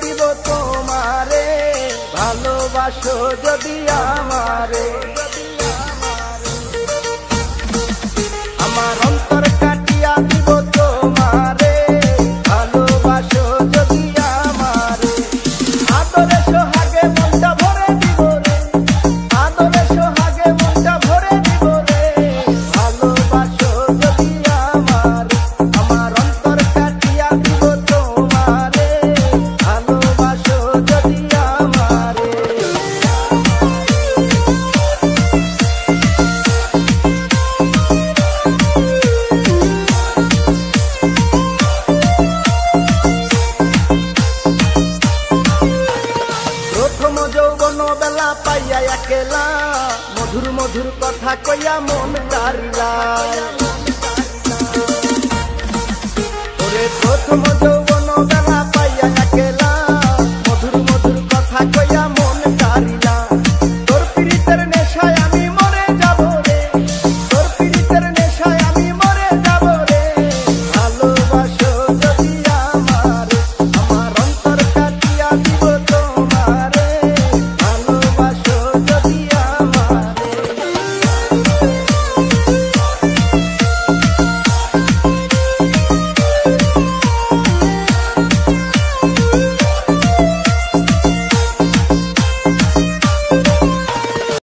দিব তোমারে, ভালোবাসো যদি আমারে। আমার অন্তর কাটিয়া দিব তোমারে, ভালোবাসো যদি আমারে। আদরে সোহাগে মনটা ভরে দিব রে, আদরে সোহাগে মনটা ভরে দিব রে, ভালোবাসো যদি আমারে। আমার অন্তর কাটিয়া দিব তোমারে, ভালোবাসো যদি আমারে। প্রথম যৌবন বেলা পাইয়া একেলা, মধুর মধুর কথা কইয়া মন কারিলা। ওরে প্রথম যৌবন বেলা